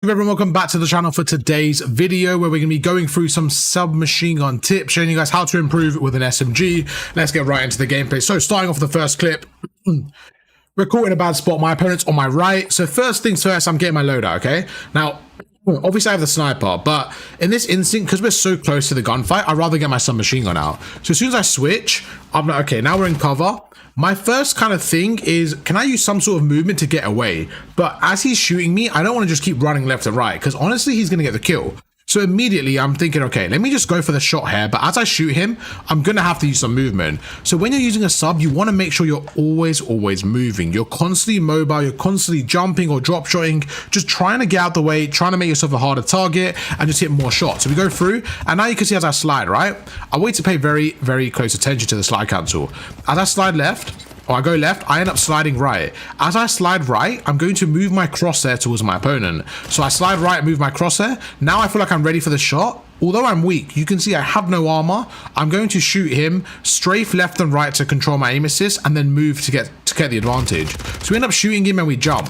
Everyone, welcome back to the channel for today's video where we're going to be going through some submachine gun tips, showing you guys how to improve with an SMG. Let's get right into the gameplay. So starting off the first clip, we're caught in a bad spot. My opponent's on my right. So first things first, I'm getting my loadout, okay? Now, obviously I have the sniper, but in this instant, because we're so close to the gunfight, I'd rather get my submachine gun out. So as soon as I switch, I'm like, okay, now we're in cover. My first kind of thing is, can I use some sort of movement to get away? But as he's shooting me, I don't want to just keep running left and right, because honestly, he's going to get the kill. So immediately I'm thinking, okay, let me just go for the shot here. But as I shoot him, I'm going to have to use some movement. So when you're using a sub, you want to make sure you're always moving. You're constantly mobile. You're constantly jumping or drop shotting, just trying to get out the way, trying to make yourself a harder target and just hit more shots. So we go through, and now you can see as I slide, right? I wait to pay very close attention to the slide cancel. As I slide left, or I go left, I end up sliding right. As I slide right, I'm going to move my crosshair towards my opponent. So I slide right, move my crosshair. Now I feel like I'm ready for the shot. Although I'm weak, you can see I have no armor. I'm going to shoot him, strafe left and right to control my aim assist, and then move to get the advantage. So we end up shooting him and we jump.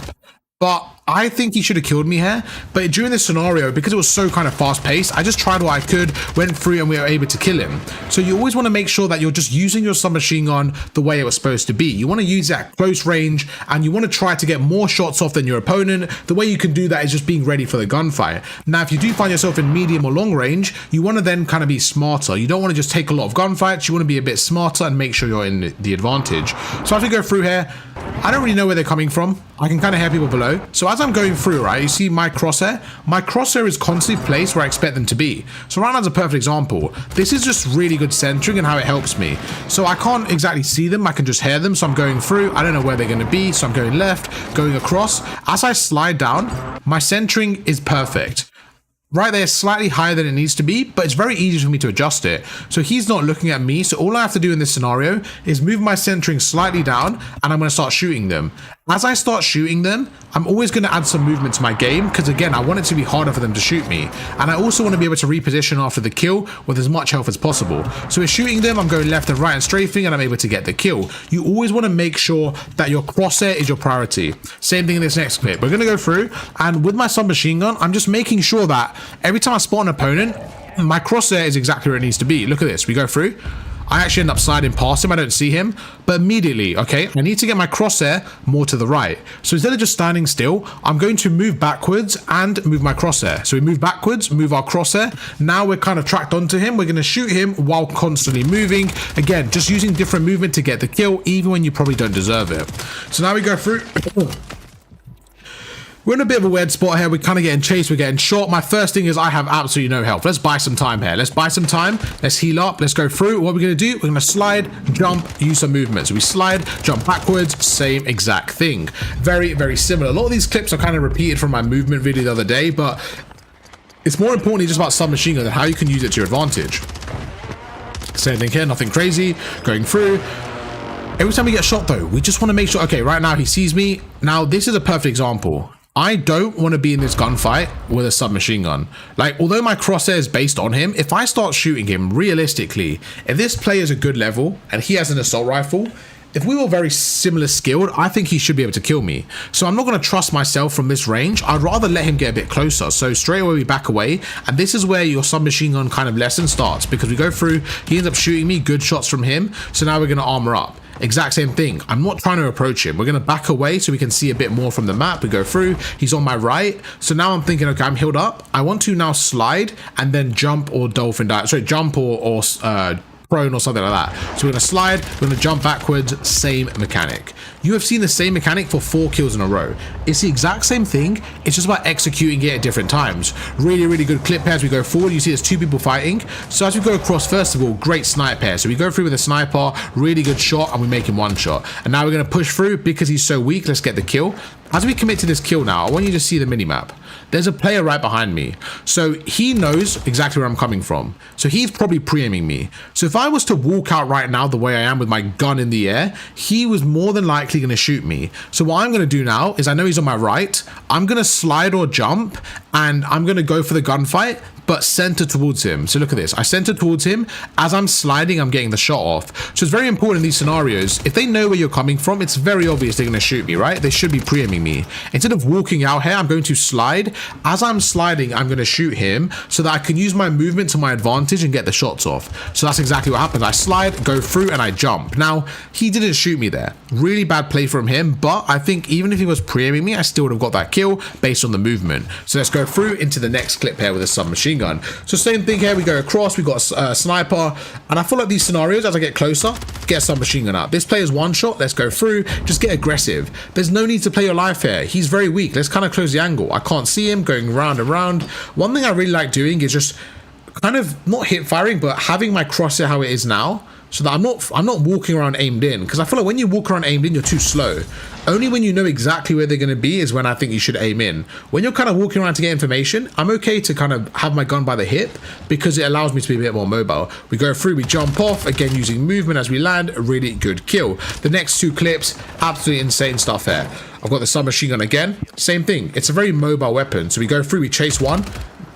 But I think he should have killed me here. But during this scenario, because it was so kind of fast paced, I just tried what I could, went through, and we were able to kill him. So you always want to make sure that you're just using your submachine gun the way it was supposed to be. You want to use it at close range, and you want to try to get more shots off than your opponent. The way you can do that is just being ready for the gunfight. Now, if you do find yourself in medium or long range, you want to then kind of be smarter. You don't want to just take a lot of gunfights. You want to be a bit smarter and make sure you're in the advantage. So as we go through here, I don't really know where they're coming from. I can kind of hear people below. So as I'm going through, right, you see my crosshair? My crosshair is constantly placed where I expect them to be. So right now is a perfect example. This is just really good centering and how it helps me. So I can't exactly see them. I can just hear them. So I'm going through. I don't know where they're going to be. So I'm going left, going across. As I slide down, my centering is perfect. Right there, slightly higher than it needs to be, but it's very easy for me to adjust it. So he's not looking at me. So all I have to do in this scenario is move my centering slightly down, and I'm going to start shooting them. As I start shooting them, I'm always going to add some movement to my game, because again, I want it to be harder for them to shoot me. And I also want to be able to reposition after the kill with as much health as possible. So we're shooting them, I'm going left and right and strafing, and I'm able to get the kill. You always want to make sure that your crosshair is your priority. Same thing in this next clip. We're going to go through, and with my submachine gun, I'm just making sure that every time I spot an opponent, my crosshair is exactly where it needs to be. Look at this. We go through. I actually end up sliding past him. I don't see him, but immediately, okay, I need to get my crosshair more to the right. So instead of just standing still, I'm going to move backwards and move my crosshair. So we move backwards, move our crosshair. Now we're kind of tracked onto him. We're going to shoot him while constantly moving. Again, just using different movement to get the kill, even when you probably don't deserve it. So now we go through. We're in a bit of a weird spot here. We're kind of getting chased. We're getting shot. My first thing is I have absolutely no health. Let's buy some time here. Let's buy some time. Let's heal up. Let's go through. What we're going to do, we're going to slide, jump, use some movement. So we slide, jump backwards, same exact thing. Very similar. A lot of these clips are kind of repeated from my movement video the other day, but it's more importantly just about submachine gun and how you can use it to your advantage. Same thing here, nothing crazy. Going through. Every time we get shot though, we just want to make sure, okay, right now he sees me. Now this is a perfect example. I don't want to be in this gunfight with a submachine gun. Like, although my crosshair is based on him, if I start shooting him realistically, if this player is a good level and he has an assault rifle, if we were very similar skilled, I think he should be able to kill me. So I'm not going to trust myself from this range. I'd rather let him get a bit closer. So straight away we back away. And this is where your submachine gun kind of lesson starts, because we go through, he ends up shooting me, good shots from him. So now we're going to armor up. Exact same thing. I'm not trying to approach him. We're going to back away so we can see a bit more from the map. We go through. He's on my right. So now I'm thinking, okay, I'm healed up. I want to now slide and then jump or dolphin dive. Sorry, jump or prone or something like that. So we're going to slide, we're going to jump backwards, same mechanic. You have seen the same mechanic for 4 kills in a row. It's the exact same thing. It's just about executing it at different times. Really good clip here as we go forward. You see there's 2 people fighting. So as we go across, first of all, great snipe here. So we go through with a sniper, really good shot, and we make him 1 shot. And now we're going to push through because he's so weak. Let's get the kill. As we commit to this kill now, I want you to see the minimap. There's a player right behind me. So he knows exactly where I'm coming from. So he's probably pre-aiming me. So if I was to walk out right now the way I am with my gun in the air, he was more than likely going to shoot me. So what I'm going to do now is I know he's on my right. I'm going to slide or jump and I'm going to go for the gunfight. but center towards him. So look at this. I center towards him. As I'm sliding, I'm getting the shot off. So it's very important in these scenarios. If they know where you're coming from, it's very obvious they're going to shoot me, right? They should be pre-aiming me. Instead of walking out here, I'm going to slide. As I'm sliding, I'm going to shoot him so that I can use my movement to my advantage and get the shots off. So that's exactly what happens. I slide, go through, and I jump. Now, he didn't shoot me there. Really bad play from him, but I think even if he was pre-aiming me, I still would have got that kill based on the movement. So let's go through into the next clip here with a submachine gun. So same thing here, we go across, we got a sniper, and I feel like these scenarios, as I get closer, get a submachine gun out. This player's one shot, let's go through, just get aggressive. There's no need to play your life here. He's very weak. Let's kind of close the angle. I can't see him going round and round. One thing I really like doing is just kind of not hip firing, but having my crosshair how it is now, so that I'm not walking around aimed in, because I feel like when you walk around aimed in, you're too slow. Only when you know exactly where they're going to be is when I think you should aim in. When you're kind of walking around to get information, I'm okay to kind of have my gun by the hip because it allows me to be a bit more mobile. We go through, we jump off, again using movement as we land, a really good kill. The next two clips, absolutely insane stuff here. I've got the submachine gun again, same thing. It's a very mobile weapon. So we go through, we chase one.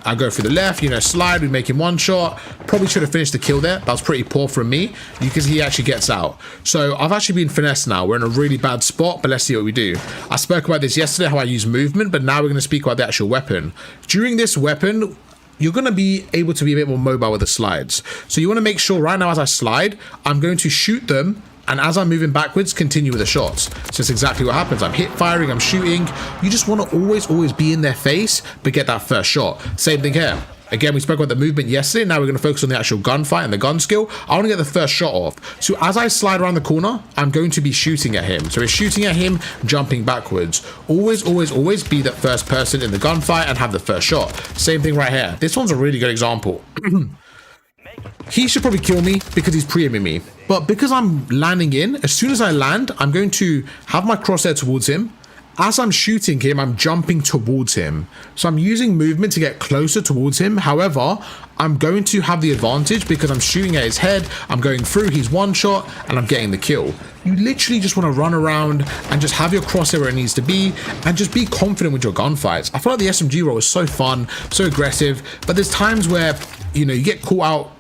I go through the left, you know, slide, we make him one shot. Probably should have finished the kill there. That was pretty poor from me because he actually gets out. So I've actually been finessed now. We're in a really bad spot, but let's see what we do. I spoke about this yesterday, how I use movement, but now we're going to speak about the actual weapon. During this weapon, you're going to be able to be a bit more mobile with the slides. So you want to make sure right now as I slide, I'm going to shoot them, and as I'm moving backwards, continue with the shots. So it's exactly what happens. I'm hip firing, I'm shooting. You just want to always be in their face, but get that first shot. Same thing here. Again, we spoke about the movement yesterday. Now we're going to focus on the actual gunfight and the gun skill. I want to get the first shot off. So as I slide around the corner, I'm going to be shooting at him. So we're shooting at him, jumping backwards. Always be that first person in the gunfight and have the first shot. Same thing right here. This one's a really good example. He should probably kill me because he's pre-aiming me. But because I'm landing in, as soon as I land, I'm going to have my crosshair towards him. As I'm shooting him, I'm jumping towards him. So I'm using movement to get closer towards him. However, I'm going to have the advantage because I'm shooting at his head. I'm going through, he's one shot, and I'm getting the kill. You literally just want to run around and just have your crosshair where it needs to be and just be confident with your gunfights. I feel like the SMG role is so fun, so aggressive, but there's times where, you know, you get caught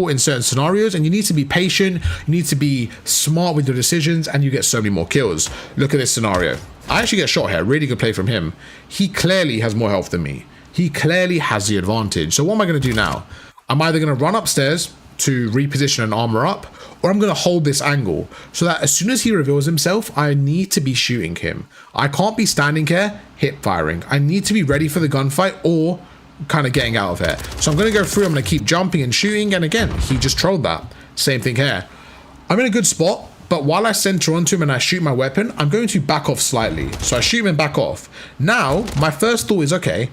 in certain scenarios and you need to be patient, you need to be smart with your decisions, and you get so many more kills. Look at this scenario. I actually get shot here. Really good play from him. He clearly has more health than me. He clearly has the advantage. So what am I going to do now? I'm either going to run upstairs to reposition and armor up, or I'm going to hold this angle so that as soon as he reveals himself, I need to be shooting him. I can't be standing here hip firing. I need to be ready for the gunfight or kind of getting out of here. So I'm going to go through, I'm going to keep jumping and shooting, and again, he just trolled that. Same thing here. I'm in a good spot, but while I center onto him and I shoot my weapon, I'm going to back off slightly. So I shoot him and back off. Now, my first thought is, okay,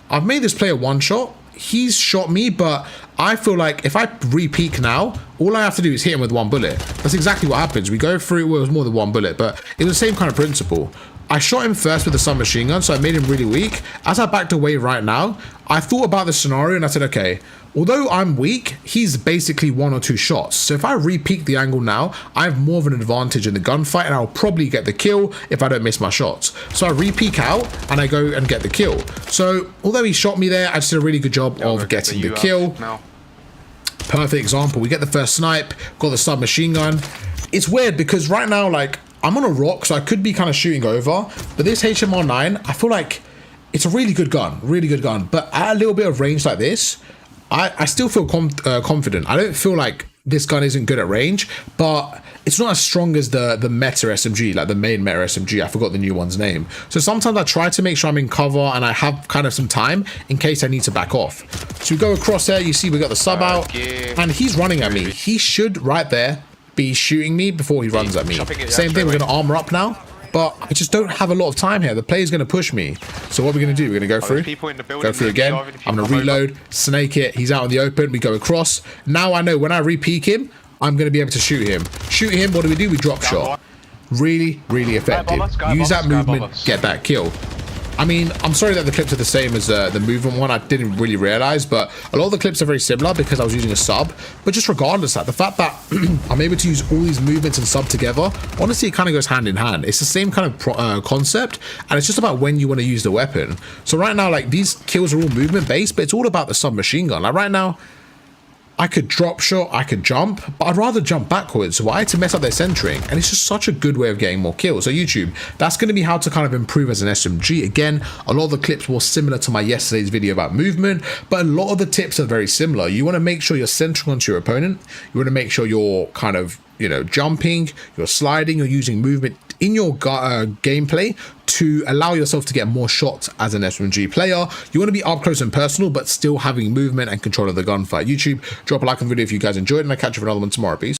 I've made this player one shot. He's shot me, but I feel like if I re-peek now, all I have to do is hit him with one bullet. That's exactly what happens. We go through, well, it was more than one bullet, but it was the same kind of principle. I shot him first with the submachine gun, so I made him really weak. As I backed away right now, I thought about the scenario and I said, okay, although I'm weak, he's basically one or two shots. So if I re-peek the angle now, I have more of an advantage in the gunfight and I'll probably get the kill if I don't miss my shots. So I re-peek out and I go and get the kill. So although he shot me there, I just did a really good job of getting the kill. Perfect example. We get the first snipe, got the submachine gun. It's weird because right now, like, I'm on a rock, so I could be kind of shooting over, but this HMR9, I feel like it's a really good gun, but at a little bit of range like this, I still feel confident. I don't feel like this gun isn't good at range, but it's not as strong as the meta SMG, like the main meta SMG. I forgot the new one's name. So sometimes I try to make sure I'm in cover and I have kind of some time in case I need to back off. So we go across there, you see we got the sub out, and he's running at me. He should right there be shooting me before he runs at me. Same thing, we're going to armor up now, but I just don't have a lot of time here. The player's going to push me. So what are we going to do? We're going to go through. Go through again. I'm going to reload, snake it. He's out in the open. We go across. Now I know when I re-peek him, I'm going to be able to shoot him. What do? We drop shot. Really effective. Use that movement, get that kill. I mean, I'm sorry that the clips are the same as the movement one. I didn't really realize, but a lot of the clips are very similar because I was using a sub. But just regardless of that, the fact that I'm able to use all these movements and sub together, honestly, it kind of goes hand in hand. It's the same kind of concept, and it's just about when you want to use the weapon. So right now, like, these kills are all movement based, but it's all about the submachine gun. Like right now, I could drop shot, I could jump, but I'd rather jump backwards. Why? To mess up their centering. And it's just such a good way of getting more kills. So YouTube, that's going to be how to kind of improve as an SMG. Again, a lot of the clips were similar to my yesterday's video about movement, but a lot of the tips are very similar. You want to make sure you're centering onto your opponent. You want to make sure you're kind of, you know, jumping, you're sliding, you're using movement in your gameplay to allow yourself to get more shots as an SMG player. You want to be up close and personal, but still having movement and control of the gunfight. YouTube, drop a like on the video if you guys enjoyed, and I'll catch you for another one tomorrow. Peace.